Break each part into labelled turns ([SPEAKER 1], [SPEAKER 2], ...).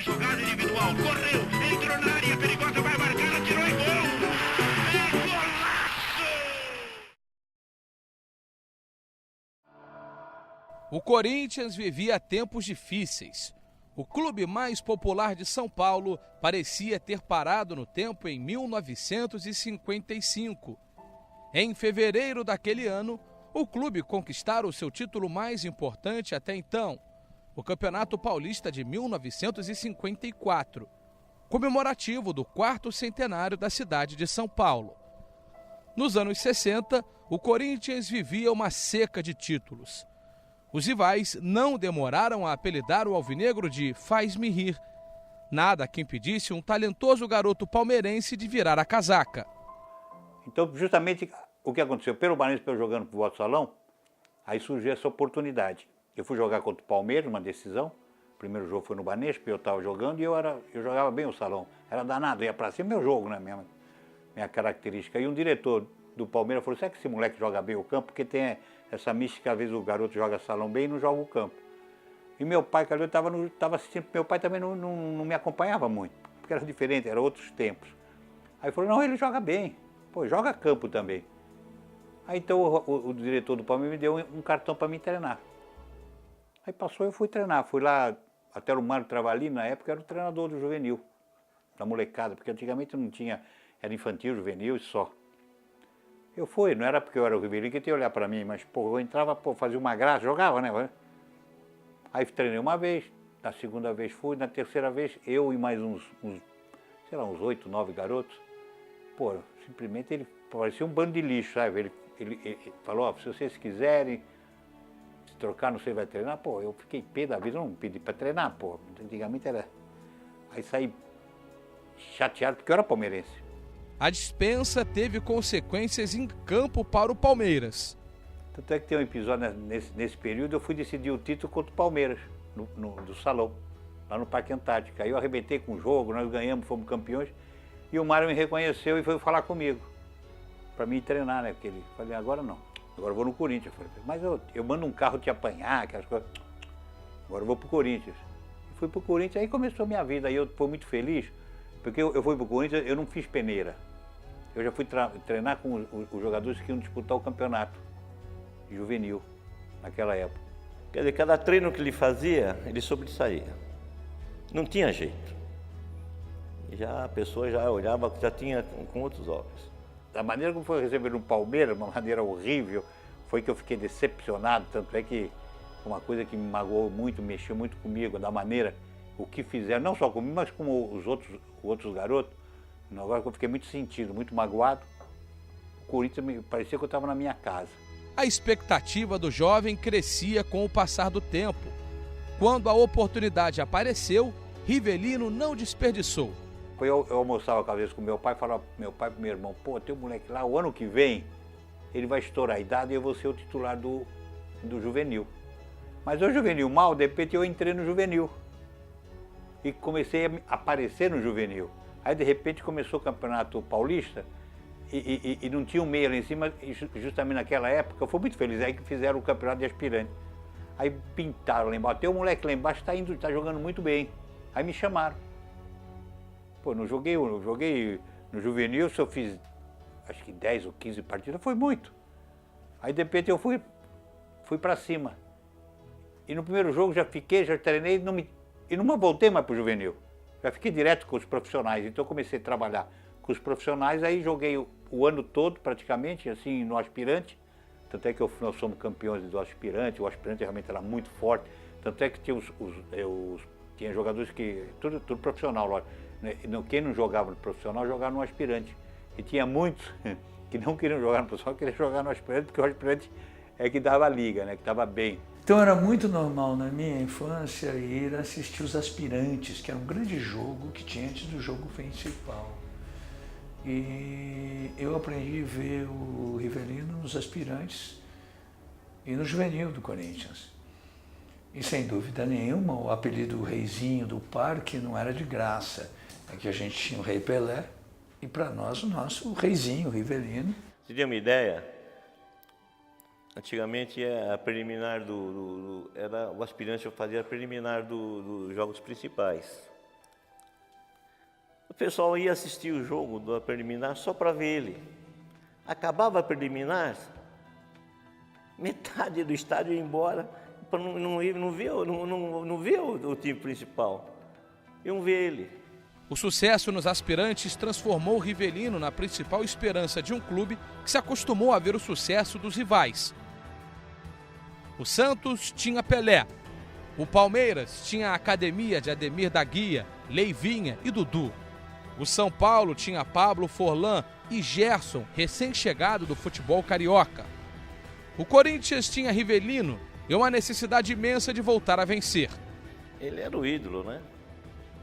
[SPEAKER 1] jogada individual, correu, entrou na área perigosa, vai marcar, atirou e gol! É golaço!
[SPEAKER 2] O Corinthians vivia tempos difíceis. O clube mais popular de São Paulo parecia ter parado no tempo em 1955. Em fevereiro daquele ano, o clube conquistara o seu título mais importante até então, o Campeonato Paulista de 1954, comemorativo do 4º centenário da cidade de São Paulo. Nos anos 60, o Corinthians vivia uma seca de títulos. Os rivais não demoraram a apelidar o alvinegro de Faz-me Rir. Nada que impedisse um talentoso garoto palmeirense de virar a casaca.
[SPEAKER 3] Então, justamente o que aconteceu, pelo Banespa, eu jogando pro Voto Salão, aí surgiu essa oportunidade. Eu fui jogar contra o Palmeiras, uma decisão. O primeiro jogo foi no Banespa, eu estava jogando e eu jogava bem o salão. Era danado, ia pra cima, meu jogo, né? Minha característica. E um diretor do Palmeiras falou, será que esse moleque joga bem o campo? Porque tem essa mística, às vezes o garoto joga salão bem e não joga o campo. E meu pai, cara, eu estava assistindo, meu pai também não me acompanhava muito, porque era diferente, eram outros tempos. Aí falou, não, ele joga bem, pô, joga campo também. Aí então o diretor do Palmeiras me deu um cartão para me treinar. Aí passou, eu fui treinar, fui lá, até o Mário Travalini, na época, era o treinador do juvenil, da molecada, porque antigamente não tinha, era infantil, juvenil e só. Eu fui, não era porque eu era o Rivelino que tinha que olhar para mim, mas pô, eu entrava, pô, fazia uma graça, jogava, né? Aí treinei uma vez, na segunda vez fui, na terceira vez eu e mais uns 8, 9 garotos. Pô, simplesmente ele parecia um bando de lixo, sabe? Ele falou, ó, se vocês quiserem se trocar, não sei, vai treinar. Pô, eu fiquei pé da vida, eu não pedi para treinar, pô. Antigamente era... Aí saí chateado, porque eu era palmeirense.
[SPEAKER 2] A dispensa teve consequências em campo para o Palmeiras.
[SPEAKER 3] Tanto é que tem um episódio nesse período, eu fui decidir o título contra o Palmeiras, do Salão, lá no Parque Antártica. Aí eu arrebentei com o jogo, nós ganhamos, fomos campeões, e o Mário me reconheceu e foi falar comigo, para mim treinar, né? Porque ele, falei, agora não, agora eu vou no Corinthians. Eu falei, mas eu mando um carro te apanhar, aquelas coisas, agora eu vou pro Corinthians. E fui pro Corinthians, aí começou a minha vida, aí eu fui muito feliz, porque eu fui pro Corinthians, eu não fiz peneira. Eu já fui treinar com os jogadores que iam disputar o campeonato juvenil, naquela época.
[SPEAKER 4] Quer dizer, cada treino que ele fazia, ele sobressaía. Não tinha jeito. E já a pessoa já olhava, já tinha com outros olhos.
[SPEAKER 3] A maneira como foi recebido no Palmeiras, uma maneira horrível, foi que eu fiquei decepcionado, tanto é que uma coisa que me magoou muito, mexeu muito comigo, da maneira, o que fizeram, não só comigo, mas com os outros garotos. Agora que eu fiquei muito sentido, muito magoado, o Corinthians parecia que eu estava na minha casa.
[SPEAKER 2] A expectativa do jovem crescia com o passar do tempo. Quando a oportunidade apareceu, Rivelino não desperdiçou.
[SPEAKER 3] Eu almoçava com a vez com meu pai, falava pro meu pai e pro meu irmão, pô, tem um moleque lá, o ano que vem, ele vai estourar a idade e eu vou ser o titular do juvenil. Mas o juvenil mal, de repente eu entrei no juvenil. E comecei a aparecer no juvenil. Aí de repente começou o Campeonato Paulista e não tinha um meia lá em cima, e justamente naquela época, eu fui muito feliz, aí que fizeram o campeonato de aspirante. Aí pintaram lá embaixo, tem um moleque lá embaixo que tá jogando muito bem. Aí me chamaram. Pô, eu joguei no juvenil, se eu fiz acho que 10 ou 15 partidas, foi muito. Aí de repente eu fui para cima. E no primeiro jogo já treinei e não voltei mais para o juvenil. Já fiquei direto com os profissionais, então eu comecei a trabalhar com os profissionais, aí joguei o ano todo praticamente, assim, no aspirante. Tanto é que nós somos campeões do aspirante, o aspirante realmente era muito forte. Tanto é que tinha tinha jogadores que, tudo profissional, lógico. Quem não jogava no profissional, jogava no aspirante. E tinha muitos que não queriam jogar no profissional, queriam jogar no aspirante, porque o aspirante é que dava liga, né, que estava bem.
[SPEAKER 5] Então era muito normal na minha infância ir assistir os aspirantes, que era um grande jogo que tinha antes do jogo principal. E eu aprendi a ver o Rivelino nos aspirantes e no juvenil do Corinthians. E sem dúvida nenhuma, o apelido Reizinho do Parque não era de graça. É que a gente tinha o Rei Pelé e para nós o nosso Reizinho, o Rivelino.
[SPEAKER 4] Você tem uma ideia? Antigamente a preliminar o aspirante fazia a preliminar dos jogos principais. pessoal ia assistir o jogo da preliminar só para ver ele. Acabava a preliminar, metade do estádio ia embora para não ver o time principal. Iam ver ele.
[SPEAKER 2] O sucesso nos aspirantes transformou o Rivelino na principal esperança de um clube que se acostumou a ver o sucesso dos rivais. O Santos tinha Pelé. O Palmeiras tinha a academia de Ademir da Guia, Leivinha e Dudu. O São Paulo tinha Pablo Forlan e Gerson, recém-chegado do futebol carioca. O Corinthians tinha Rivelino e uma necessidade imensa de voltar a vencer.
[SPEAKER 4] Ele era o ídolo, né?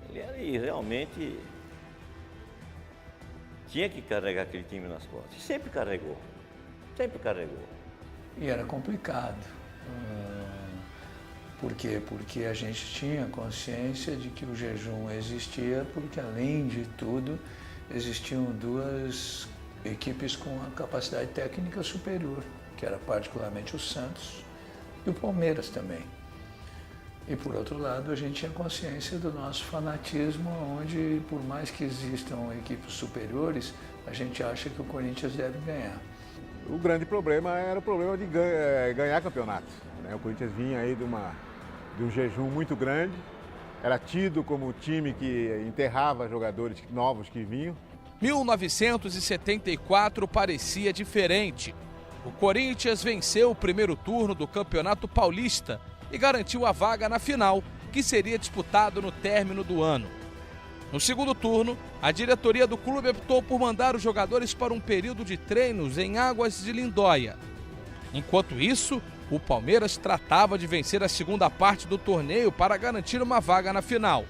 [SPEAKER 4] Ele era, e realmente tinha que carregar aquele time nas costas. Sempre carregou. Sempre carregou.
[SPEAKER 5] E era complicado. Por quê? Porque a gente tinha consciência de que o jejum existia, porque além de tudo, existiam duas equipes com a capacidade técnica superior, que era particularmente o Santos e o Palmeiras também. E por outro lado, a gente tinha consciência do nosso fanatismo, onde por mais que existam equipes superiores, a gente acha que o Corinthians deve ganhar.
[SPEAKER 6] O grande problema era o problema de ganhar campeonato, né? O Corinthians vinha aí de um jejum muito grande, era tido como o time que enterrava jogadores novos que vinham.
[SPEAKER 2] 1974 parecia diferente. O Corinthians venceu o primeiro turno do Campeonato Paulista e garantiu a vaga na final, que seria disputado no término do ano. No segundo turno, a diretoria do clube optou por mandar os jogadores para um período de treinos em Águas de Lindóia. Enquanto isso, o Palmeiras tratava de vencer a segunda parte do torneio para garantir uma vaga na final.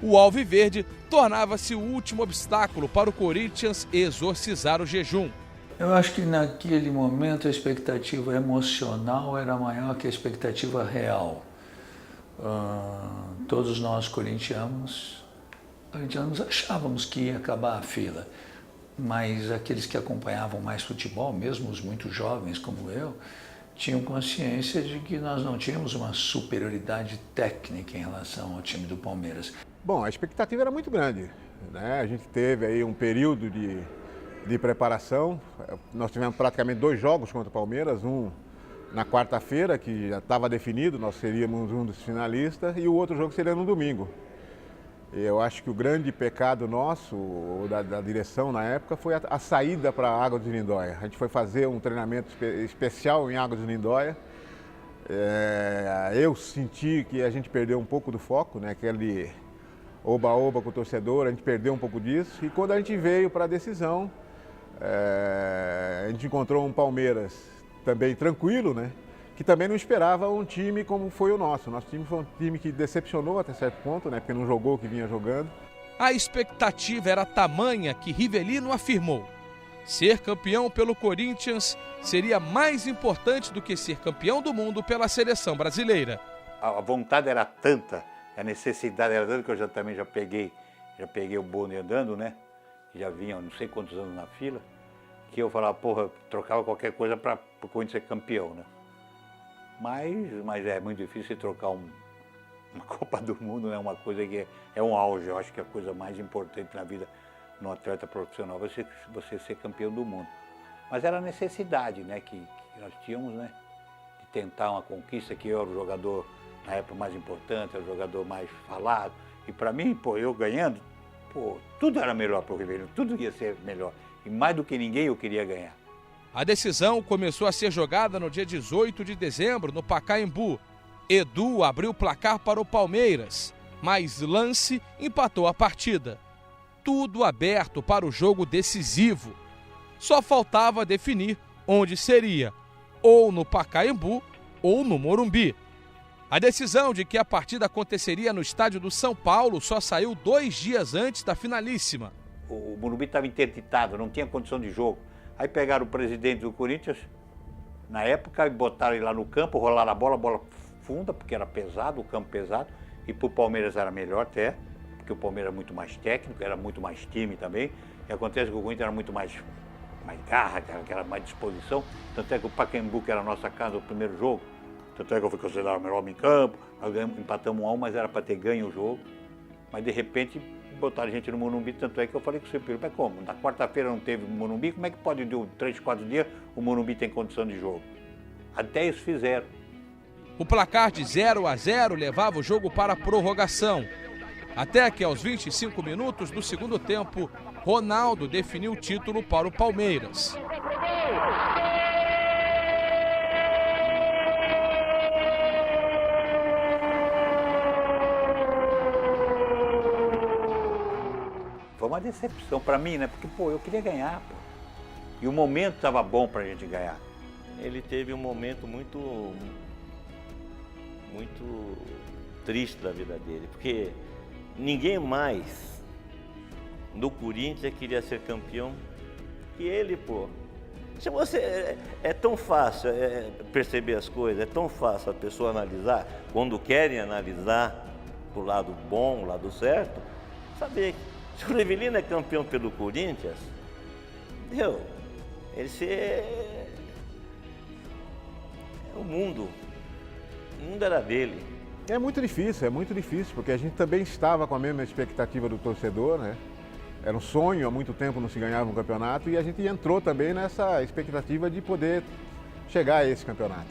[SPEAKER 2] O Alviverde tornava-se o último obstáculo para o Corinthians exorcizar o jejum.
[SPEAKER 5] Eu acho que naquele momento a expectativa emocional era maior que a expectativa real. Todos nós corintianos achávamos que ia acabar a fila, mas aqueles que acompanhavam mais futebol, mesmo os muito jovens como eu, tinham consciência de que nós não tínhamos uma superioridade técnica em relação ao time do Palmeiras.
[SPEAKER 6] Bom, a expectativa era muito grande, né? A gente teve aí um período de preparação. Nós tivemos praticamente 2 jogos contra o Palmeiras, um na quarta-feira, que já estava definido, nós seríamos um dos finalistas, e o outro jogo seria no domingo. Eu acho que o grande pecado nosso, ou da direção na época, foi a saída para Águas de Lindóia. A gente foi fazer um treinamento especial em Águas de Lindóia. Eu senti que a gente perdeu um pouco do foco, né? Aquele oba-oba com o torcedor, a gente perdeu um pouco disso. E quando a gente veio para a decisão, a gente encontrou um Palmeiras também tranquilo, né? Que também não esperava um time como foi o nosso. Nosso time foi um time que decepcionou até certo ponto, né? Porque não jogou o que vinha jogando.
[SPEAKER 2] A expectativa era tamanha que Rivelino afirmou: ser campeão pelo Corinthians seria mais importante do que ser campeão do mundo pela seleção brasileira.
[SPEAKER 3] A vontade era tanta, a necessidade era tanta, que eu também já peguei o bonde andando, né? Já vinha não sei quantos anos na fila, que eu falava, porra, trocava qualquer coisa para o Corinthians ser campeão, né? Mas é muito difícil trocar uma Copa do Mundo, né? Uma coisa que é um auge. Eu acho que é a coisa mais importante na vida no atleta profissional, você ser campeão do mundo. Mas era a necessidade, né? Que nós tínhamos, né? De tentar uma conquista, que eu era o jogador na época mais importante, era o jogador mais falado. E para mim, pô, eu ganhando, pô, tudo era melhor para o Rivelino, tudo ia ser melhor. E mais do que ninguém eu queria ganhar.
[SPEAKER 2] A decisão começou a ser jogada no dia 18 de dezembro, no Pacaembu. Edu abriu o placar para o Palmeiras, mas Lance empatou a partida. Tudo aberto para o jogo decisivo. Só faltava definir onde seria, ou no Pacaembu ou no Morumbi. A decisão de que a partida aconteceria no estádio do São Paulo só saiu 2 dias antes da finalíssima.
[SPEAKER 3] O Morumbi estava interditado, não tinha condição de jogo. Aí pegaram o presidente do Corinthians, na época, e botaram ele lá no campo, rolaram a bola funda, porque era pesado, o campo pesado, e para o Palmeiras era melhor até, porque o Palmeiras era muito mais técnico, era muito mais time também, e acontece que o Corinthians era muito mais garra, que era mais disposição, tanto é que o Pacaembu, que era a nossa casa, o primeiro jogo, tanto é que eu fui considerado o melhor homem em campo, nós empatamos 1-1, mas era para ter ganho o jogo, Mas de repente botaram a gente no Morumbi, tanto é que eu falei com o seu Piro, mas como? Na quarta-feira não teve Morumbi, como é que pode, de 3, 4 dias, o Morumbi tem condição de jogo? Até isso fizeram.
[SPEAKER 2] O placar de 0-0 levava o jogo para a prorrogação. Até que aos 25 minutos do segundo tempo, Ronaldo definiu o título para o Palmeiras.
[SPEAKER 3] Foi uma decepção para mim, né? Porque, pô, eu queria ganhar, pô. E o momento estava bom para a gente ganhar.
[SPEAKER 4] Ele teve um momento muito triste da vida dele, porque ninguém mais no Corinthians queria ser campeão que ele, pô. Se você, é tão fácil perceber as coisas, é tão fácil a pessoa analisar, quando querem analisar do lado bom, do lado certo, saber que se o Rivelino é campeão pelo Corinthians, o mundo era dele.
[SPEAKER 6] É muito difícil, porque a gente também estava com a mesma expectativa do torcedor, né? Era um sonho, há muito tempo não se ganhava um campeonato e a gente entrou também nessa expectativa de poder chegar a esse campeonato.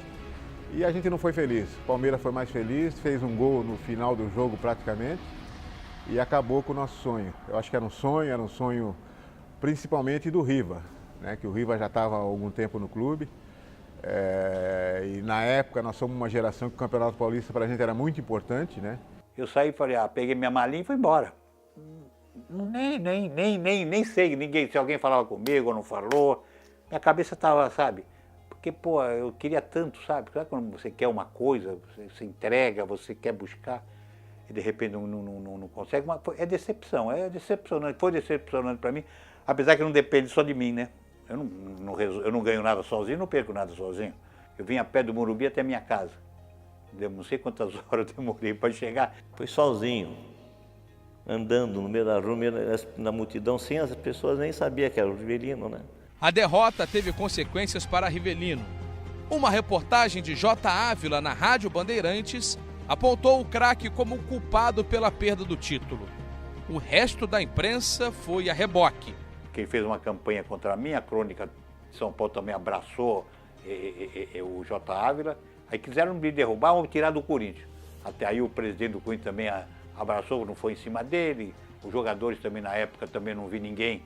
[SPEAKER 6] E a gente não foi feliz. O Palmeiras foi mais feliz, fez um gol no final do jogo praticamente e acabou com o nosso sonho. Eu acho que era um sonho principalmente do Riva, né? Que o Riva já estava há algum tempo no clube. E na época nós somos uma geração que o Campeonato Paulista para a gente era muito importante, né?
[SPEAKER 3] Eu saí e falei, peguei minha malinha e fui embora. Nem sei se alguém falava comigo ou não falou. Minha cabeça estava, sabe? Porque, pô, eu queria tanto, sabe? Sabe quando você quer uma coisa, você se entrega, você quer buscar e de repente não consegue? É decepcionante, foi decepcionante para mim, apesar que não depende só de mim, né? Eu não ganho nada sozinho, não perco nada sozinho. Eu vim a pé do Morumbi até minha casa. Não sei quantas horas eu demorei para chegar.
[SPEAKER 4] Foi sozinho, andando no meio da rua, na multidão, sem as pessoas nem sabiam que era o Rivelino, né?
[SPEAKER 2] A derrota teve consequências para Rivelino. Uma reportagem de J. Ávila na Rádio Bandeirantes apontou o craque como o culpado pela perda do título. O resto da imprensa foi a reboque.
[SPEAKER 3] Quem fez uma campanha contra mim, a Crônica de São Paulo também abraçou o J. Ávila. Aí quiseram me derrubar ou me tirar do Corinthians. Até aí o presidente do Corinthians também abraçou, não foi em cima dele. Os jogadores também na época também não vi ninguém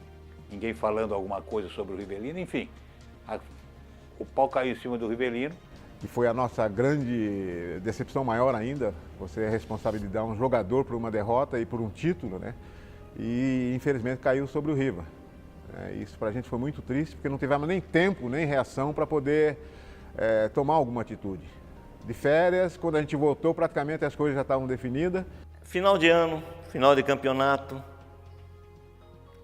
[SPEAKER 3] falando alguma coisa sobre o Rivelino. Enfim, o pau caiu em cima do Rivelino.
[SPEAKER 6] E foi a nossa grande decepção maior ainda, você responsabilizar um jogador por uma derrota e por um título, né? E infelizmente caiu sobre o Riva. Isso para a gente foi muito triste, porque não tivemos nem tempo, nem reação para poder tomar alguma atitude. De férias, quando a gente voltou, praticamente as coisas já estavam definidas.
[SPEAKER 4] Final de ano, final de campeonato,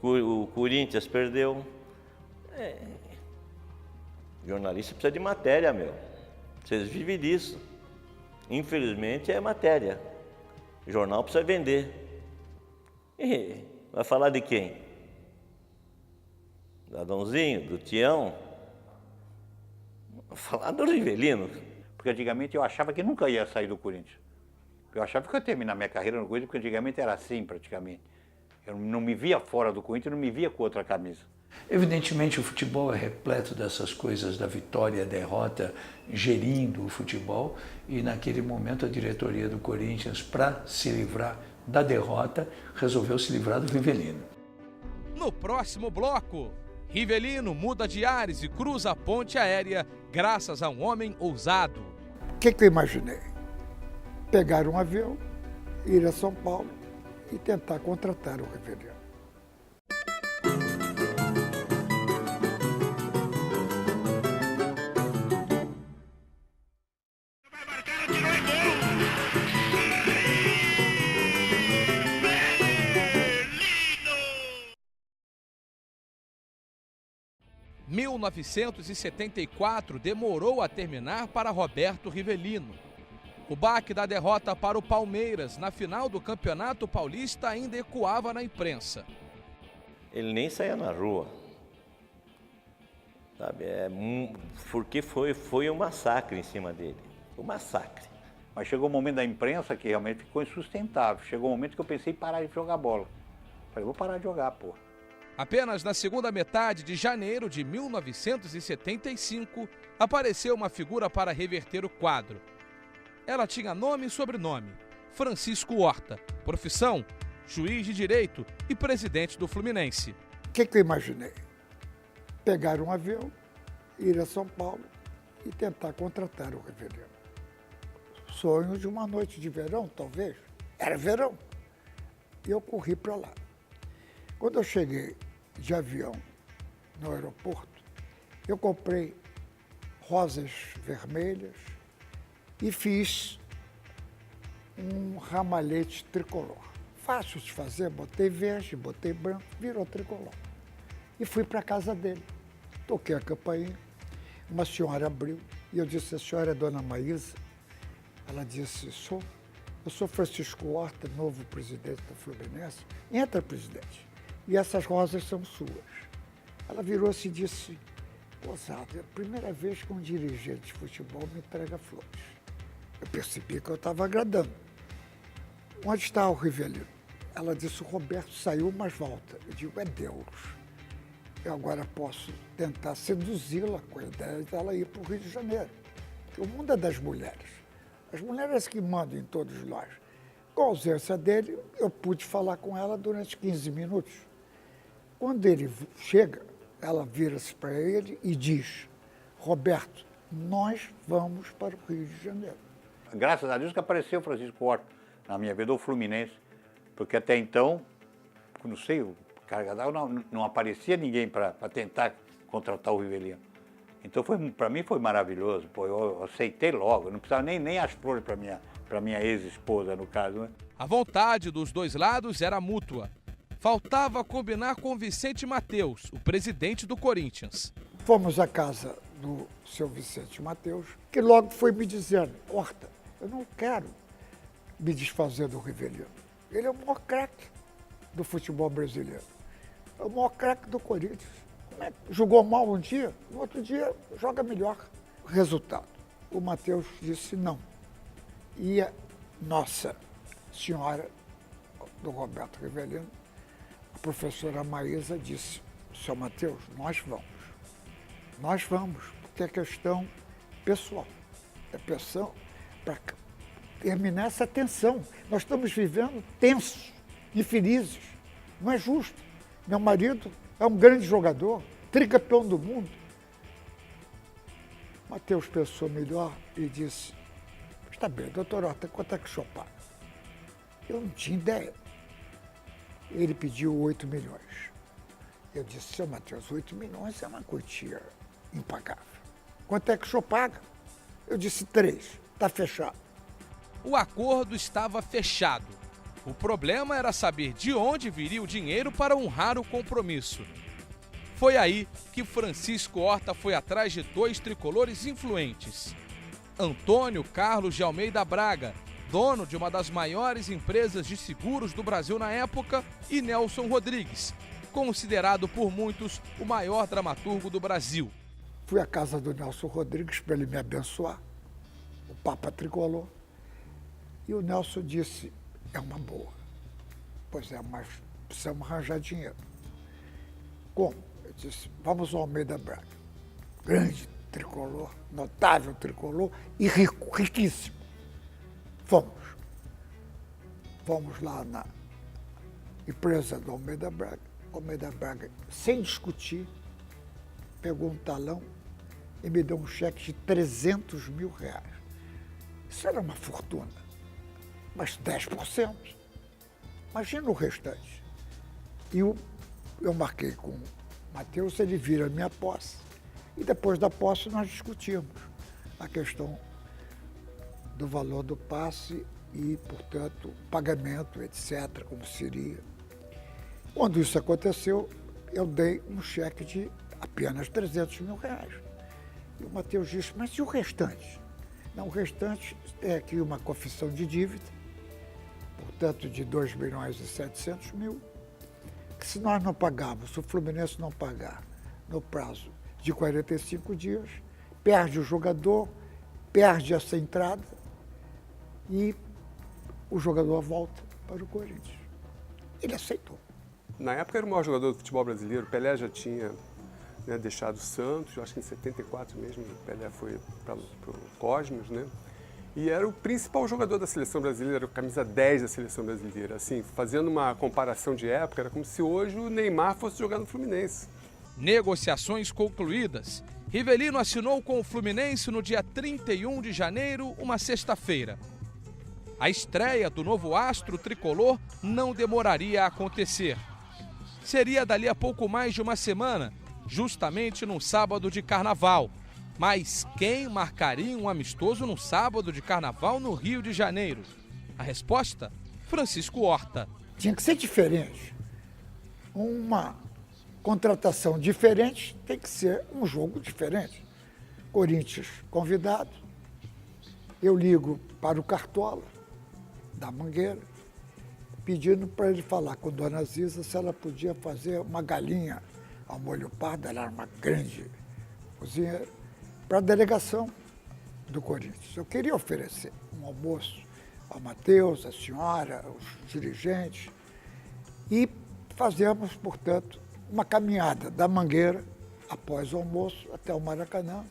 [SPEAKER 4] o Corinthians perdeu. Jornalista precisa de matéria, meu. Vocês vivem disso. Infelizmente é matéria. O jornal precisa vender. E vai falar de quem? Do Adãozinho, do Tião? Vai falar do Rivelino.
[SPEAKER 3] Porque antigamente eu achava que nunca ia sair do Corinthians. Eu achava que eu ia terminar minha carreira no Corinthians, porque antigamente era assim praticamente. Eu não me via fora do Corinthians, não me via com outra camisa.
[SPEAKER 5] Evidentemente o futebol é repleto dessas coisas da vitória e a derrota, gerindo o futebol, e naquele momento a diretoria do Corinthians, para se livrar da derrota, resolveu se livrar do Rivelino.
[SPEAKER 2] No próximo bloco, Rivelino muda de ares e cruza a ponte aérea graças a um homem ousado.
[SPEAKER 7] O que eu imaginei? Pegar um avião, ir a São Paulo e tentar contratar o Rivelino.
[SPEAKER 1] Vai marcar, atirou e gol!
[SPEAKER 2] 1974 demorou a terminar para Roberto Rivelino. O baque da derrota para o Palmeiras na final do Campeonato Paulista ainda ecoava na imprensa.
[SPEAKER 4] Ele nem saía na rua, sabe? Porque foi um massacre em cima dele, um massacre.
[SPEAKER 3] Mas chegou um momento da imprensa que realmente ficou insustentável. Chegou um momento que eu pensei em parar de jogar bola. Falei, vou parar de jogar, pô.
[SPEAKER 2] Apenas na segunda metade de janeiro de 1975, apareceu uma figura para reverter o quadro. Ela tinha nome e sobrenome: Francisco Horta. Profissão: juiz de direito e presidente do Fluminense.
[SPEAKER 7] O que eu imaginei? Pegar um avião, ir a São Paulo e tentar contratar o Rivelino. Sonho de uma noite de verão, talvez. Era verão. E eu corri para lá. Quando eu cheguei de avião no aeroporto, eu comprei rosas vermelhas e fiz um ramalhete tricolor. Fácil de fazer, botei verde, botei branco, virou tricolor. E fui para a casa dele. Toquei a campainha, uma senhora abriu e eu disse, a senhora é dona Maísa? Ela disse, eu sou Francisco Horta, novo presidente do Fluminense. Entra, presidente. E essas rosas são suas. Ela virou-se e disse, Osado, é a primeira vez que um dirigente de futebol me entrega flores. Eu percebi que eu estava agradando. Onde está o Rivelino? Ela disse, o Roberto saiu, mas volta. Eu digo, é Deus. Eu agora posso tentar seduzi-la com a ideia dela ir para o Rio de Janeiro. Porque o mundo é das mulheres. As mulheres que mandam em todos nós. Com a ausência dele, eu pude falar com ela durante 15 minutos. Quando ele chega, ela vira-se para ele e diz, Roberto, nós vamos para o Rio de Janeiro.
[SPEAKER 3] Graças a Deus que apareceu o Francisco Horta na minha vida, o Fluminense, porque até então, não sei, o carga d'água não aparecia ninguém para tentar contratar o Rivelino. Então, para mim foi maravilhoso, pô, eu aceitei logo, eu não precisava nem as flores para minha ex-esposa, no caso, né?
[SPEAKER 2] A vontade dos dois lados era mútua. Faltava combinar com Vicente Mateus, o presidente do Corinthians.
[SPEAKER 7] Fomos à casa do seu Vicente Mateus, que logo foi me dizendo, Horta, eu não quero me desfazer do Rivelino. Ele é o maior craque do futebol brasileiro. É o maior craque do Corinthians. Jogou mal um dia, no outro dia joga melhor. Resultado, o Mateus disse não. E a Nossa Senhora do Roberto Rivelino, a professora Maísa, disse, seu Mateus, nós vamos, porque é questão pessoal. É pressão para terminar essa tensão. Nós estamos vivendo tensos, infelizes. Não é justo. Meu marido é um grande jogador, tricampeão do mundo. Mateus pensou melhor e disse, está bem, doutor Horta, quanto é que o senhor paga? Eu não tinha ideia. Ele pediu 8 milhões. Eu disse, seu Mateus, 8 milhões é uma quantia impagável. Quanto é que o senhor paga? Eu disse 3, está fechado.
[SPEAKER 2] O acordo estava fechado. O problema era saber de onde viria o dinheiro para honrar o compromisso. Foi aí que Francisco Horta foi atrás de 2 tricolores influentes. Antônio Carlos de Almeida Braga, dono de uma das maiores empresas de seguros do Brasil na época, e Nelson Rodrigues, considerado por muitos o maior dramaturgo do Brasil.
[SPEAKER 7] Fui à casa do Nelson Rodrigues para ele me abençoar, o Papa Tricolor, e o Nelson disse, é uma boa. Pois é, mas precisamos arranjar dinheiro. Como? Eu disse, vamos ao Almeida Braga. Grande tricolor, notável tricolor e rico, riquíssimo. Fomos lá na empresa do Almeida Braga. Almeida Braga, sem discutir, pegou um talão e me deu um cheque de 300 mil reais. Isso era uma fortuna, mas 10%. Imagina o restante. E eu marquei com o Mateus, ele vira a minha posse. E depois da posse nós discutimos a questão do valor do passe e, portanto, pagamento, etc., como seria. Quando isso aconteceu, eu dei um cheque de apenas 300 mil reais. E o Mateus disse, mas e o restante? Não, o restante é aqui uma confissão de dívida, portanto, de 2 milhões e 700 mil, que se nós não pagarmos, se o Fluminense não pagar no prazo de 45 dias, perde o jogador, perde essa entrada e o jogador volta para o Corinthians. Ele aceitou.
[SPEAKER 8] Na época era o maior jogador do futebol brasileiro. Pelé já tinha, né, deixado o Santos, acho que em 74 mesmo, o Pelé foi para o Cosmos, né? E era o principal jogador da seleção brasileira, camisa 10 da seleção brasileira. Assim, fazendo uma comparação de época, era como se hoje o Neymar fosse jogar no Fluminense.
[SPEAKER 2] Negociações concluídas. Rivelino assinou com o Fluminense no dia 31 de janeiro, uma sexta-feira. A estreia do novo astro tricolor não demoraria a acontecer. Seria dali a pouco mais de uma semana, justamente num sábado de carnaval. Mas quem marcaria um amistoso num sábado de carnaval no Rio de Janeiro? A resposta? Francisco Horta.
[SPEAKER 7] Tinha que ser diferente. Uma contratação diferente tem que ser um jogo diferente. Corinthians convidado. Eu ligo para o Cartola, da Mangueira, pedindo para ele falar com Dona Ziza se ela podia fazer uma galinha ao molho pardo. Ela era uma grande cozinheira, para a delegação do Corinthians. Eu queria oferecer um almoço ao Matheus, a senhora, os dirigentes, e fazemos, portanto, uma caminhada da Mangueira, após o almoço, até o Maracanã,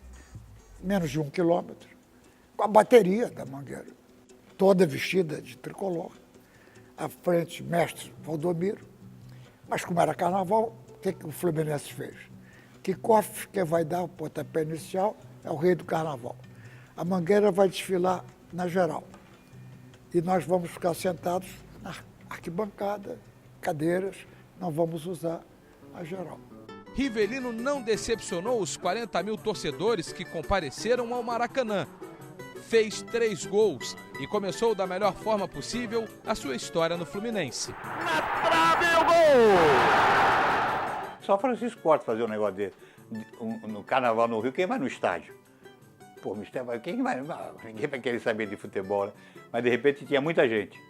[SPEAKER 7] menos de 1 quilômetro, com a bateria da Mangueira, toda vestida de tricolor. À frente, mestre Valdomiro. Mas como era carnaval, o que o Fluminense fez? Kickoff, quem vai dar o pontapé inicial é o rei do carnaval. A Mangueira vai desfilar na geral. E nós vamos ficar sentados na arquibancada, cadeiras, não vamos usar a geral.
[SPEAKER 2] Rivelino não decepcionou os 40 mil torcedores que compareceram ao Maracanã. Fez 3 gols e começou da melhor forma possível a sua história no Fluminense.
[SPEAKER 1] Na trave, o gol!
[SPEAKER 3] Só Francisco Horta fazer um negócio dele. No carnaval no Rio, quem vai no estádio? Pô, quem vai? Ninguém vai querer saber de futebol, né? Mas de repente tinha muita gente.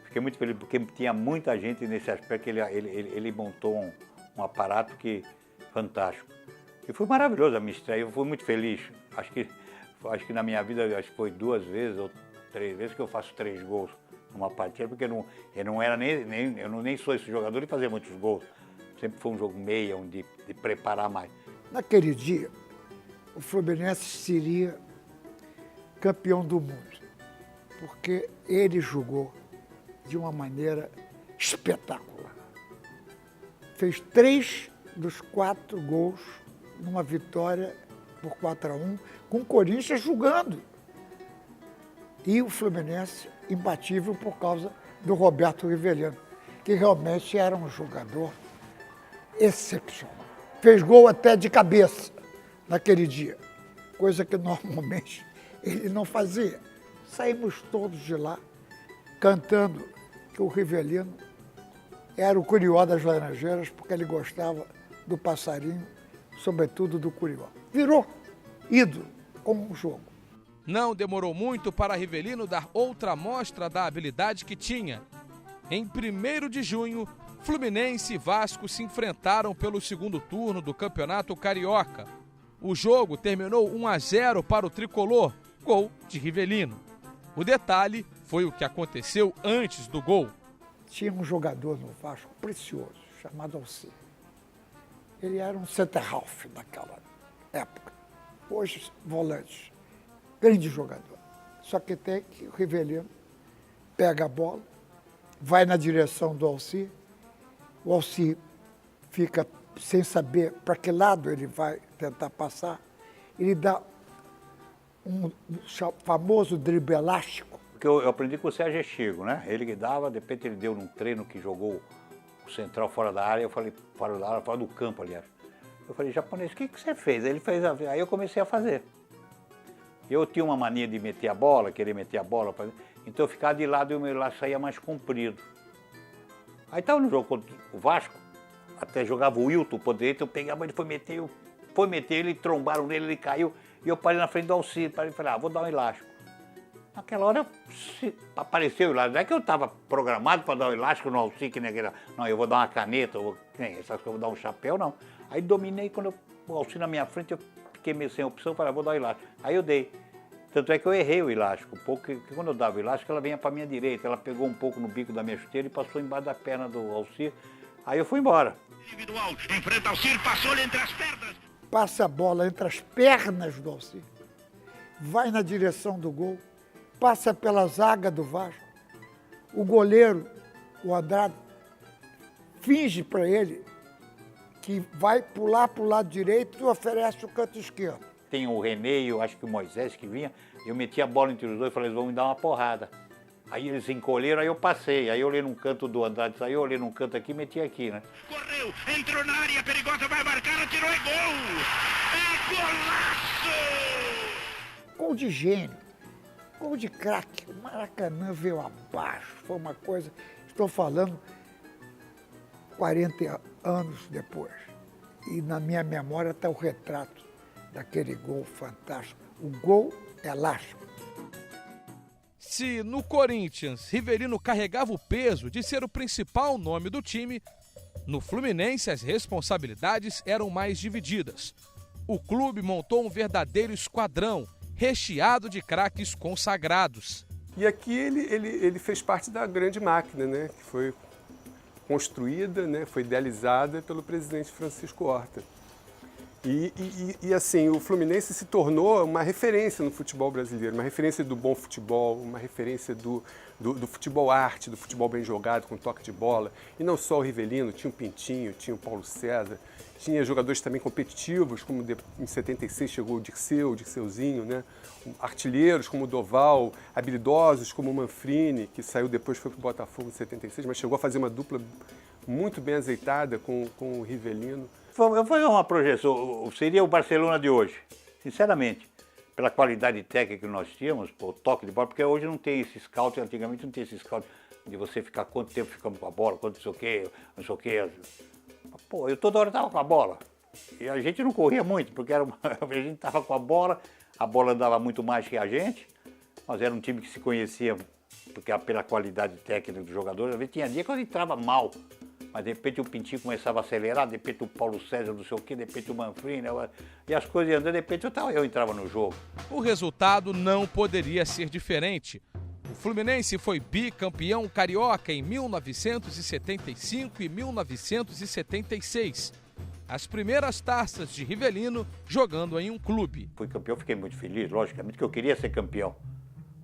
[SPEAKER 3] Fiquei muito feliz porque tinha muita gente nesse aspecto que ele montou um aparato fantástico. E foi maravilhoso a minha estreia, eu fui muito feliz. Acho que na minha vida acho que foi 2 vezes ou 3 vezes que eu faço 3 gols numa partida, porque eu não era nem sou esse jogador de fazer muitos gols. Sempre foi um jogo meia, de preparar mais.
[SPEAKER 7] Naquele dia, o Fluminense seria campeão do mundo, porque ele jogou de uma maneira espetacular. Fez 3 dos 4 gols numa vitória por 4-1, com o Corinthians jogando. E o Fluminense imbatível por causa do Roberto Rivelino, que realmente era um jogador excepcional. Fez gol até de cabeça naquele dia, coisa que normalmente ele não fazia. Saímos todos de lá cantando que o Rivelino era o curió das Laranjeiras, porque ele gostava do passarinho, sobretudo do curió. Virou ídolo como um jogo.
[SPEAKER 2] Não demorou muito para Rivelino dar outra amostra da habilidade que tinha. Em 1º de junho, Fluminense e Vasco se enfrentaram pelo segundo turno do Campeonato Carioca. O jogo terminou 1-0 para o tricolor, gol de Rivelino. O detalhe foi o que aconteceu antes do gol.
[SPEAKER 7] Tinha um jogador no Vasco precioso, chamado Alcir. Ele era um center-half naquela época. Hoje, volante. Grande jogador. Só que tem que o Rivelino pega a bola, vai na direção do Alcir, o Alcir fica sem saber para que lado ele vai tentar passar, ele dá um famoso drible elástico.
[SPEAKER 3] Porque eu aprendi com o Sérgio Chigo, né? Ele que dava, de repente ele deu num treino que jogou o central fora da área, eu falei, fora da área, fora do campo, aliás. Eu falei, japonês, o que você fez? Ele fez, aí eu comecei a fazer. Eu tinha uma mania de meter a bola, querer meter a bola, então eu ficava de lado e o meu lado saía mais comprido. Aí estava no jogo contra o Vasco, até jogava o Wilton por dentro, eu pegava, ele foi meter, ele trombaram nele, ele caiu, e eu parei na frente do Alcir, falei, vou dar um elástico. Naquela hora apareceu o elástico, não é que eu estava programado para dar um elástico no Alcir, que nem aquele, não, eu vou dar uma caneta, essas coisas, eu vou dar um chapéu, não. Aí dominei, quando o Alcir na minha frente, eu fiquei meio sem opção, falei, vou dar um elástico. Aí eu dei. Tanto é que eu errei o elástico, porque quando eu dava o elástico, ela vinha para a minha direita, ela pegou um pouco no bico da minha chuteira e passou embaixo da perna do Alcir, aí eu fui embora.
[SPEAKER 1] Individual, enfrenta Alcir, passou-lhe entre as pernas.
[SPEAKER 7] Passa a bola entre as pernas do Alcir, vai na direção do gol, passa pela zaga do Vasco. O goleiro, o Andrade, finge para ele que vai pular para o lado direito e oferece o canto esquerdo.
[SPEAKER 3] Tem o René e eu acho que o Moisés que vinha, eu meti a bola entre os dois e falei, eles vão me dar uma porrada. Aí eles se encolheram, aí eu passei, aí eu olhei num canto do Andrade, saiu, eu olhei num canto aqui e meti aqui, né?
[SPEAKER 1] Correu, entrou na área perigosa, vai marcar, atirou e gol! É golaço!
[SPEAKER 7] Gol de gênio, gol de craque. O Maracanã veio abaixo, foi uma coisa, estou falando 40 anos depois. E na minha memória está o retrato daquele gol fantástico, o gol elástico.
[SPEAKER 2] Se no Corinthians, Rivelino carregava o peso de ser o principal nome do time, no Fluminense as responsabilidades eram mais divididas. O clube montou um verdadeiro esquadrão, recheado de craques consagrados.
[SPEAKER 8] E aqui ele fez parte da grande máquina, né, que foi construída, né, foi idealizada pelo presidente Francisco Horta. E assim, o Fluminense se tornou uma referência no futebol brasileiro, uma referência do bom futebol, uma referência do futebol arte, do futebol bem jogado, com toque de bola. E não só o Rivelino, tinha o Pintinho, tinha o Paulo César, tinha jogadores também competitivos, como em 76 chegou o Dirceuzinho, né? Artilheiros como o Doval, habilidosos como o Manfrini, que saiu depois, foi para o Botafogo em 76, mas chegou a fazer uma dupla muito bem azeitada com o Rivelino.
[SPEAKER 3] Eu vou fazer uma projeção, seria o Barcelona de hoje, sinceramente, pela qualidade técnica que nós tínhamos, o toque de bola, porque hoje não tem esse scout, antigamente não tem esse scout de você ficar quanto tempo ficando com a bola, quanto não sei o quê. Pô, eu toda hora estava com a bola, e a gente não corria muito, porque a gente estava com a bola andava muito mais que a gente, mas era um time que se conhecia porque pela qualidade técnica dos jogadores. Às vezes tinha dia que eu entrava mal, mas de repente o Pintinho começava a acelerar, de repente o Paulo César, não sei o quê, de repente o Manfrini, e as coisas iam andando, de repente eu entrava no jogo.
[SPEAKER 2] O resultado não poderia ser diferente. O Fluminense foi bicampeão carioca em 1975 e 1976. As primeiras taças de Rivelino jogando em um clube.
[SPEAKER 3] Fui campeão, fiquei muito feliz, logicamente, que eu queria ser campeão.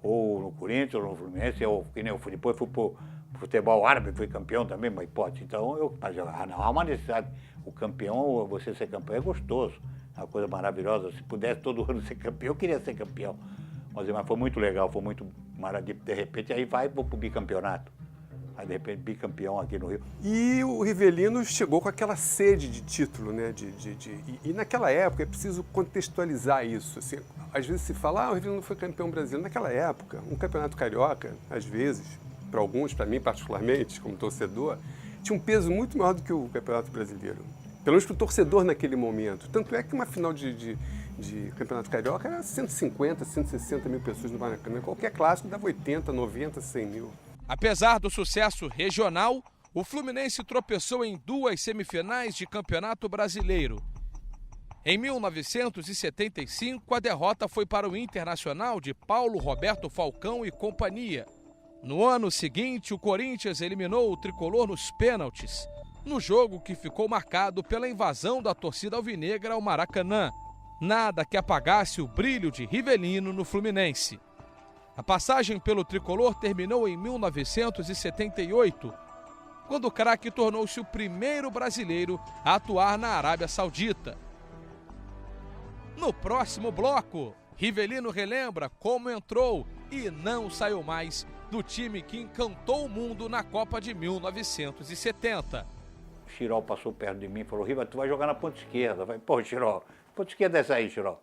[SPEAKER 3] Ou no Corinthians, ou no Fluminense, ou que nem eu fui. Depois fui pro futebol árabe, fui campeão também, uma hipótese. Então, mas não há uma necessidade. O campeão, você ser campeão é gostoso, é uma coisa maravilhosa. Se pudesse todo ano ser campeão, eu queria ser campeão. Mas foi muito legal, foi muito maravilhoso. De repente, aí vou pro bicampeonato. Aí, de repente, bicampeão aqui no Rio.
[SPEAKER 8] E o Rivelino chegou com aquela sede de título, né? E naquela época, é preciso contextualizar isso. Assim, às vezes se fala, o Rivelino foi campeão brasileiro. Naquela época, um campeonato carioca, às vezes, para alguns, para mim particularmente, como torcedor, tinha um peso muito maior do que o campeonato brasileiro. Pelo menos para o torcedor naquele momento. Tanto é que uma final de campeonato carioca era 150, 160 mil pessoas no Maracanã. Qualquer clássico dava 80, 90, 100 mil.
[SPEAKER 2] Apesar do sucesso regional, o Fluminense tropeçou em 2 semifinais de Campeonato Brasileiro. Em 1975, a derrota foi para o Internacional de Paulo Roberto Falcão e companhia. No ano seguinte, o Corinthians eliminou o tricolor nos pênaltis, no jogo que ficou marcado pela invasão da torcida alvinegra ao Maracanã. Nada que apagasse o brilho de Rivelino no Fluminense. A passagem pelo tricolor terminou em 1978, quando o craque tornou-se o primeiro brasileiro a atuar na Arábia Saudita. No próximo bloco, Rivelino relembra como entrou e não saiu mais do time que encantou o mundo na Copa de 1970.
[SPEAKER 3] O Chirol passou perto de mim e falou, Riva, tu vai jogar na ponta esquerda. Eu falei, pô, Chirol, ponta esquerda é essa aí, Chirol.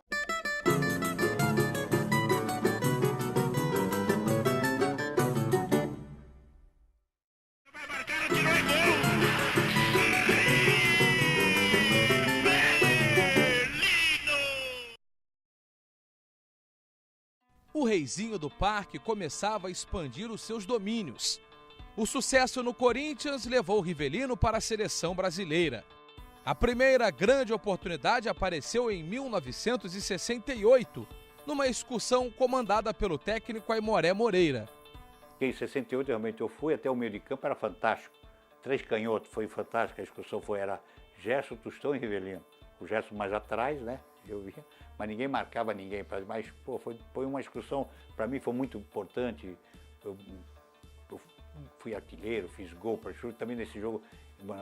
[SPEAKER 2] O reizinho do parque começava a expandir os seus domínios. O sucesso no Corinthians levou o Rivelino para a seleção brasileira. A primeira grande oportunidade apareceu em 1968, numa excursão comandada pelo técnico Aimoré Moreira.
[SPEAKER 3] Em 68 realmente eu fui, até o meio de campo era fantástico. 3 canhotos, foi fantástico, a excursão era Gerson, Tostão e Rivelino. O Gerson mais atrás, né, eu via, mas ninguém marcava ninguém. Mas pô, foi uma excursão, para mim foi muito importante. Eu fui artilheiro, fiz gol para chute, também nesse jogo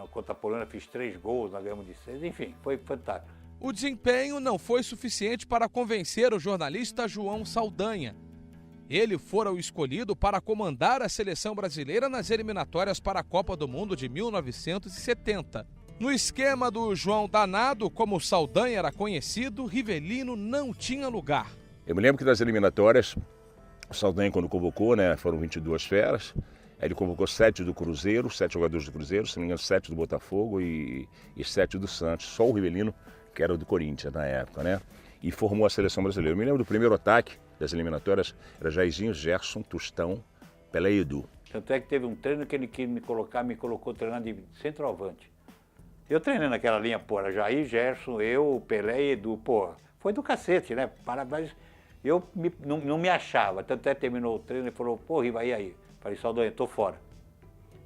[SPEAKER 3] contra a Polônia fiz 3 gols, nós ganhamos de 6, enfim, foi fantástico.
[SPEAKER 2] O desempenho não foi suficiente para convencer o jornalista João Saldanha. Ele fora o escolhido para comandar a seleção brasileira nas eliminatórias para a Copa do Mundo de 1970. No esquema do João Danado, como o Saldanha era conhecido, Rivelino não tinha lugar.
[SPEAKER 9] Eu me lembro que nas eliminatórias, o Saldanha quando convocou, né, foram 22 feras, ele convocou 7 do Cruzeiro, 7 jogadores do Cruzeiro, se não me engano 7 do Botafogo e 7 do Santos, só o Rivelino, que era o do Corinthians na época, né? E formou a seleção brasileira. Eu me lembro do primeiro ataque das eliminatórias, era Jairzinho, Gerson, Tostão, Pelé e Edu.
[SPEAKER 3] Tanto é que teve um treino que ele quis me colocou treinando de centroavante. Eu treinei naquela linha, pô, era Jair, Gerson, eu, Pelé e Edu, pô, foi do cacete, né? Parabéns. Eu não me achava, tanto é que terminou o treino e falou, pô, Riva, e aí? Falei, Saldanha, tô fora.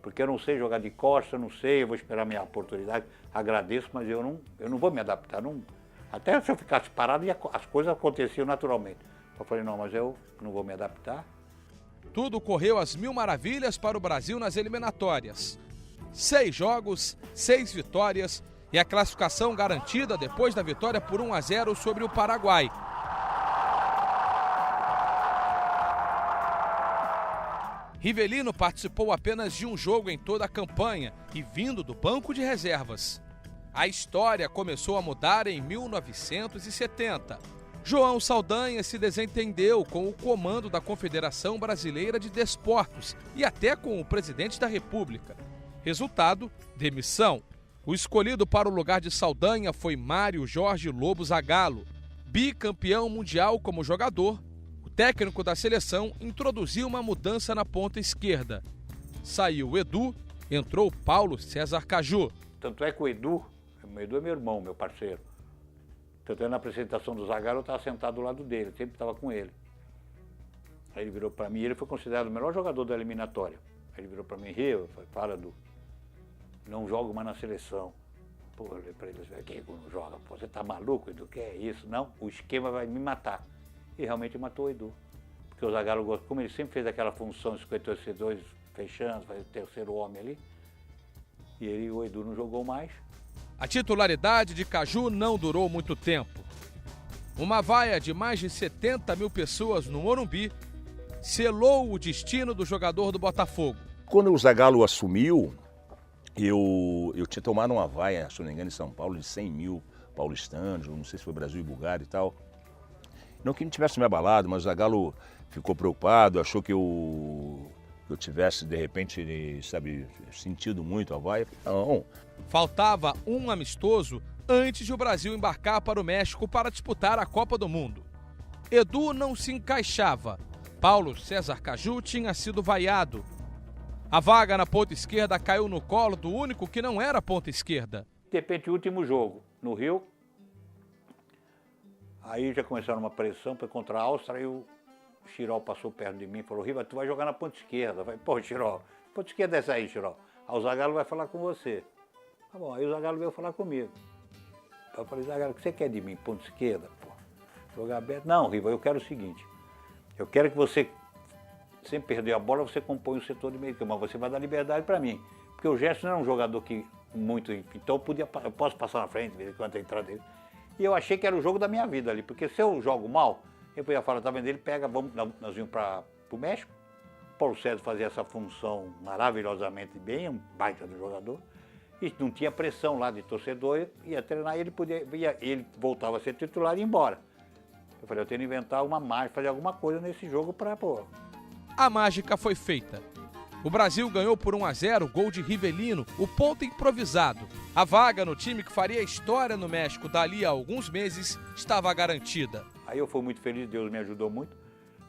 [SPEAKER 3] Porque eu não sei jogar de costa, não sei, eu vou esperar a minha oportunidade, agradeço, mas eu não vou me adaptar. Não, até se eu ficasse parado, as coisas aconteciam naturalmente. Eu falei, não, mas eu não vou me adaptar.
[SPEAKER 2] Tudo correu às mil maravilhas para o Brasil nas eliminatórias. 6 jogos, 6 vitórias e a classificação garantida depois da vitória por 1-0 sobre o Paraguai. Rivelino participou apenas de um jogo em toda a campanha e vindo do banco de reservas. A história começou a mudar em 1970. João Saldanha se desentendeu com o comando da Confederação Brasileira de Desportos e até com o presidente da República. Resultado, demissão. O escolhido para o lugar de Saldanha foi Mário Jorge Lobo Zagallo. Bicampeão mundial como jogador, o técnico da seleção introduziu uma mudança na ponta esquerda. Saiu o Edu, entrou Paulo César Caju.
[SPEAKER 3] Tanto é que o Edu é meu irmão, meu parceiro. Tanto é na apresentação do Zagallo, eu estava sentado do lado dele, sempre estava com ele. Aí ele virou para mim, ele foi considerado o melhor jogador da eliminatória. Aí ele virou para mim, Rio, fala do... não jogo mais na seleção. Pô, eu falei para ele, quem não joga? Pô, você tá maluco, Edu? Que é isso? Não, o esquema vai me matar. E realmente matou o Edu. Porque o Zagallo gosta, como ele sempre fez aquela função de 52 fechando, fazer o terceiro homem ali, e o Edu não jogou mais.
[SPEAKER 2] A titularidade de Caju não durou muito tempo. Uma vaia de mais de 70 mil pessoas no Morumbi selou o destino do jogador do Botafogo.
[SPEAKER 9] Quando o Zagallo assumiu, eu tinha tomado uma vaia, se não me engano, em São Paulo, de 100 mil paulistanos, não sei se foi Brasil e Bulgária e tal. Não que não tivesse me abalado, mas o Zagallo ficou preocupado, achou que eu tivesse, de repente, sabe, sentido muito a vaia. Não.
[SPEAKER 2] Faltava um amistoso antes de o Brasil embarcar para o México para disputar a Copa do Mundo. Edu não se encaixava. Paulo César Caju tinha sido vaiado. A vaga na ponta esquerda caiu no colo do único que não era ponta esquerda.
[SPEAKER 3] De repente, o último jogo no Rio, aí já começaram uma pressão contra a Áustria, e o Chirol passou perto de mim e falou, Riva, tu vai jogar na ponta esquerda. Eu falei, pô, Chirol, ponta esquerda é essa aí, Chirol. Aí o Zagallo vai falar com você. Tá bom, aí o Zagallo veio falar comigo. Eu falei, Zagallo, o que você quer de mim? Ponta esquerda, pô? Jogar aberto? Não, Riva, eu quero o seguinte, eu quero que você, sem perder a bola, você compõe o setor de meio campo, mas você vai dar liberdade para mim. Porque o Gerson não era um jogador que muito, então eu posso passar na frente, enquanto a entrada dele. E eu achei que era o jogo da minha vida ali, porque se eu jogo mal, eu ia falar, tá vendo, ele pega, nós vimos para o México, Paulo César fazia essa função maravilhosamente bem, um baita do jogador, e não tinha pressão lá de torcedor, ia treinar, ele voltava a ser titular e ia embora. Eu falei, eu tenho que inventar uma mágica, fazer alguma coisa nesse jogo para, pô.
[SPEAKER 2] A mágica foi feita. O Brasil ganhou por 1-0, gol de Rivelino, o ponto improvisado. A vaga no time que faria história no México dali a alguns meses estava garantida.
[SPEAKER 3] Aí eu fui muito feliz, Deus me ajudou muito.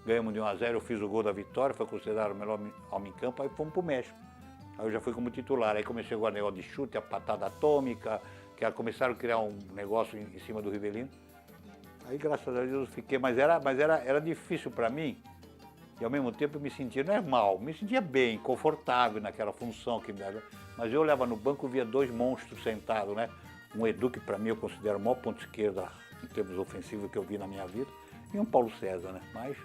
[SPEAKER 3] Ganhamos de 1-0, eu fiz o gol da vitória, foi considerado o melhor homem em campo, aí fomos para o México. Aí eu já fui como titular, aí comecei agora o negócio de chute, a patada atômica, que começaram a criar um negócio em cima do Rivelino. Aí, graças a Deus, eu fiquei, mas era difícil para mim, e ao mesmo tempo eu me sentia, não é mal, me sentia bem, confortável naquela função que me dava. Mas eu olhava no banco e via dois monstros sentados, né? Um Edu, que para mim eu considero o maior ponto esquerda em termos ofensivos que eu vi na minha vida, e um Paulo César, né? Mas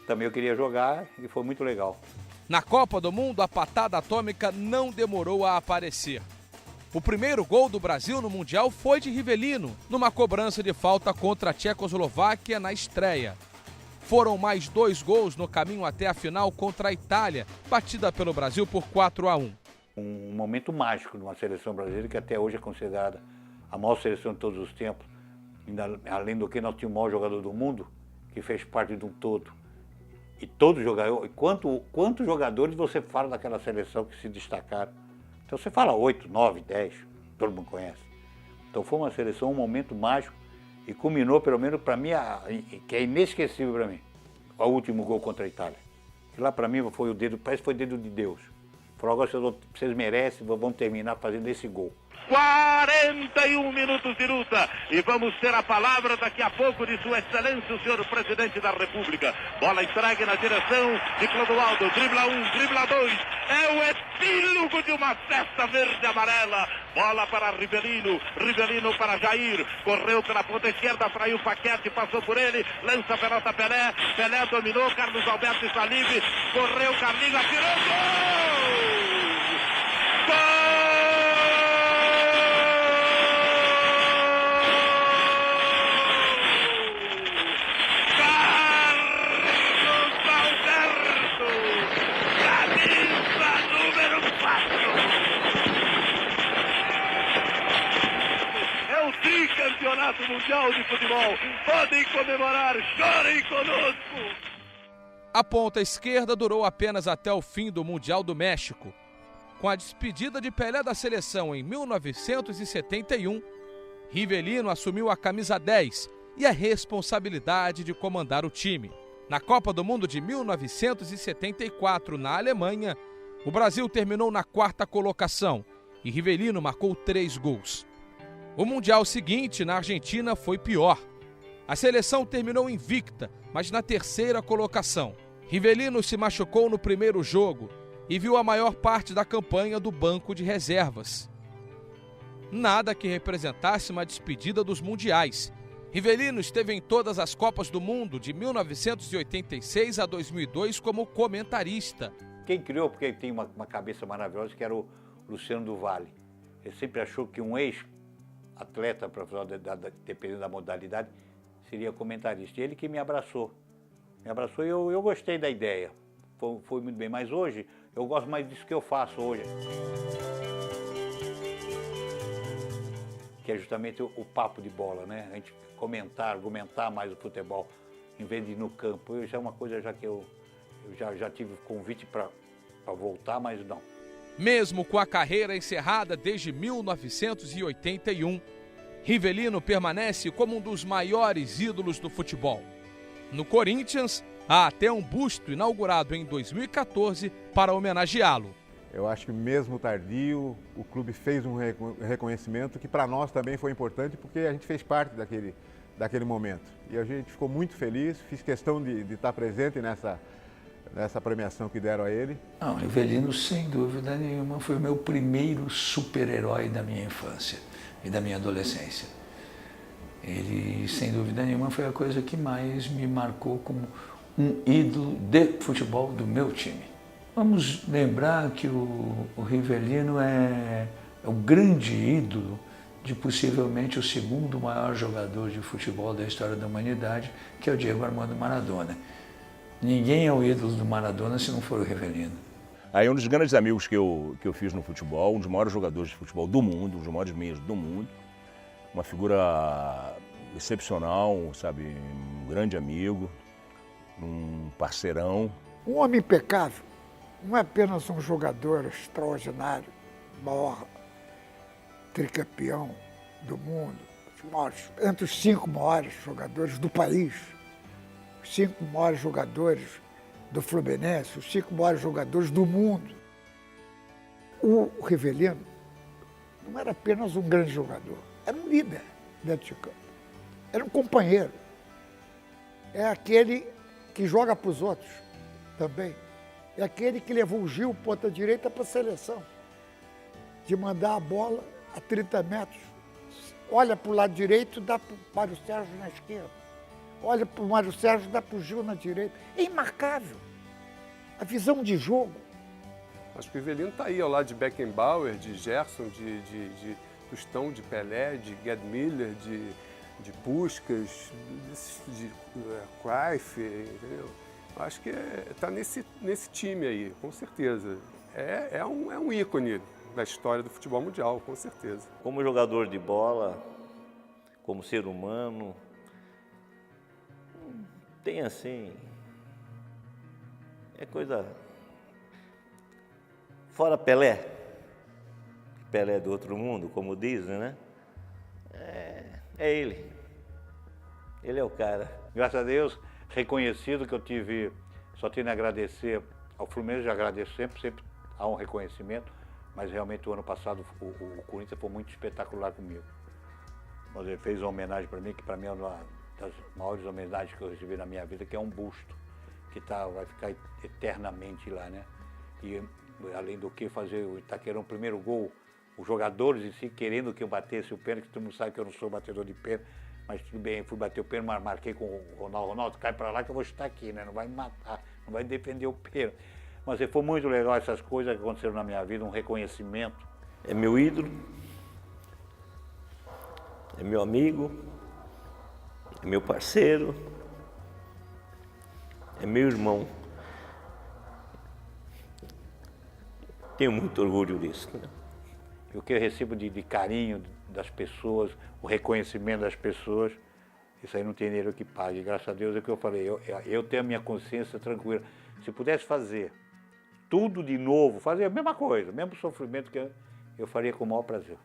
[SPEAKER 3] também eu queria jogar e foi muito legal.
[SPEAKER 2] Na Copa do Mundo, a patada atômica não demorou a aparecer. O primeiro gol do Brasil no Mundial foi de Rivelino, numa cobrança de falta contra a Tchecoslováquia na estreia. Foram mais 2 gols no caminho até a final contra a Itália, batida pelo Brasil por 4-1.
[SPEAKER 3] Um momento mágico de uma seleção brasileira que até hoje é considerada a maior seleção de todos os tempos. Ainda, além do que nós tínhamos o maior jogador do mundo, que fez parte de um todo. E todos jogadores, quantos jogadores você fala daquela seleção que se destacaram? Então você fala 8, 9, 10, todo mundo conhece. Então foi uma seleção, um momento mágico e culminou, pelo menos para mim, que é inesquecível para mim, o último gol contra a Itália. Que lá para mim foi o dedo, parece que foi o dedo de Deus. Falou, agora vocês merecem, vão terminar fazendo esse gol.
[SPEAKER 1] 41 minutos de luta e vamos ter a palavra daqui a pouco de Sua Excelência, o senhor Presidente da República. Bola entregue na direção de Clodoaldo, dribla 1, dribla 2, é o epílogo de uma festa verde e amarela. Bola para Rivelino, Rivelino para Jair, correu pela ponta esquerda, traiu o Paquete, passou por ele, lança a pelota Pelé, Pelé dominou, Carlos Alberto e Salive, correu Carlinhos, atirou, gol! Gol! Campeonato Mundial de Futebol. Podem comemorar, chorem conosco.
[SPEAKER 2] A ponta esquerda durou apenas até o fim do Mundial do México. Com a despedida de Pelé da seleção em 1971, Rivelino assumiu a camisa 10 e a responsabilidade de comandar o time. Na Copa do Mundo de 1974, na Alemanha, o Brasil terminou na 4ª colocação e Rivelino marcou 3 gols. O Mundial seguinte, na Argentina, foi pior. A seleção terminou invicta, mas na 3ª colocação. Rivelino se machucou no primeiro jogo e viu a maior parte da campanha do banco de reservas. Nada que representasse uma despedida dos mundiais. Rivelino esteve em todas as Copas do Mundo, de 1986 a 2002, como comentarista.
[SPEAKER 3] Quem criou, porque ele tem uma cabeça maravilhosa, que era o Luciano do Vale. Ele sempre achou que um ex-atleta, profissional, dependendo da modalidade, seria comentarista. E ele que me abraçou. Me abraçou e eu gostei da ideia. Foi muito bem. Mas hoje, eu gosto mais disso que eu faço hoje. Que é justamente o papo de bola, né? A gente comentar, argumentar mais o futebol, em vez de ir no campo. Isso é uma coisa já que eu já tive convite para voltar, mas não.
[SPEAKER 2] Mesmo com a carreira encerrada desde 1981, Rivelino permanece como um dos maiores ídolos do futebol. No Corinthians, há até um busto inaugurado em 2014 para homenageá-lo.
[SPEAKER 6] Eu acho que mesmo tardio, o clube fez um reconhecimento que para nós também foi importante, porque a gente fez parte daquele momento. E a gente ficou muito feliz, fiz questão de estar presente nessa premiação que deram a ele.
[SPEAKER 5] Não, Rivelino, sem dúvida nenhuma, foi o meu primeiro super-herói da minha infância e da minha adolescência. Ele, sem dúvida nenhuma, foi a coisa que mais me marcou como um ídolo de futebol do meu time. Vamos lembrar que o Rivelino é o grande ídolo de possivelmente o segundo maior jogador de futebol da história da humanidade, que é o Diego Armando Maradona. Ninguém é o ídolo do Maradona se não for o Rivelino.
[SPEAKER 9] Aí um dos grandes amigos que eu fiz no futebol, um dos maiores jogadores de futebol do mundo, um dos maiores meios do mundo, uma figura excepcional, sabe, um grande amigo, um parceirão.
[SPEAKER 7] Um homem impecável, não é apenas um jogador extraordinário, maior tricampeão do mundo, entre os 5 maiores jogadores do país, os 5 maiores jogadores do Fluminense, os 5 maiores jogadores do mundo. O Rivelino não era apenas um grande jogador, era um líder dentro de campo. Era um companheiro. É aquele que joga para os outros também. É aquele que levou o Gil, ponta direita, para a seleção. De mandar a bola a 30 metros. Olha para o lado direito, dá para o Mário Sérgio na esquerda. Olha para o Mário Sérgio, dá para o Gil na direita. É imarcável. A visão de jogo.
[SPEAKER 8] Acho que o Rivelino está aí ao lado de Beckenbauer, de Gerson, de Tostão, de Pelé, de Gerd Müller, de Puskás, de Cruyff, entendeu? Acho que está nesse time aí, com certeza. É um ícone da história do futebol mundial, com certeza.
[SPEAKER 4] Como jogador de bola, como ser humano, tem assim, é coisa... Fora Pelé, Pelé é do outro mundo, como dizem, né? É ele. Ele é o cara.
[SPEAKER 3] Graças a Deus, reconhecido que eu tive, só tenho a agradecer ao Fluminense, já agradeço sempre há um reconhecimento, mas realmente o ano passado o Corinthians foi muito espetacular comigo. Mas ele fez uma homenagem para mim, que para mim é uma das maiores homenagens que eu recebi na minha vida, que é um busto, que vai ficar eternamente lá, né? E além do que fazer o Itaquerão, o primeiro gol, os jogadores em si querendo que eu batesse o pênalti, que todo mundo sabe que eu não sou batedor de pênalti, mas tudo bem, fui bater o pênalti, mas marquei com o Ronaldo, cai para lá que eu vou chutar aqui, né? Não vai me matar, não vai defender o pênalti. Mas foi muito legal essas coisas que aconteceram na minha vida, um reconhecimento.
[SPEAKER 4] É meu ídolo, é meu amigo, é meu parceiro, é meu irmão. Tenho muito orgulho disso, né?
[SPEAKER 3] O que eu recebo de carinho das pessoas, o reconhecimento das pessoas, isso aí não tem dinheiro que pague. Graças a Deus é o que eu falei, eu tenho a minha consciência tranquila. Se pudesse fazer tudo de novo, fazer a mesma coisa, o mesmo sofrimento que eu faria com o maior prazer.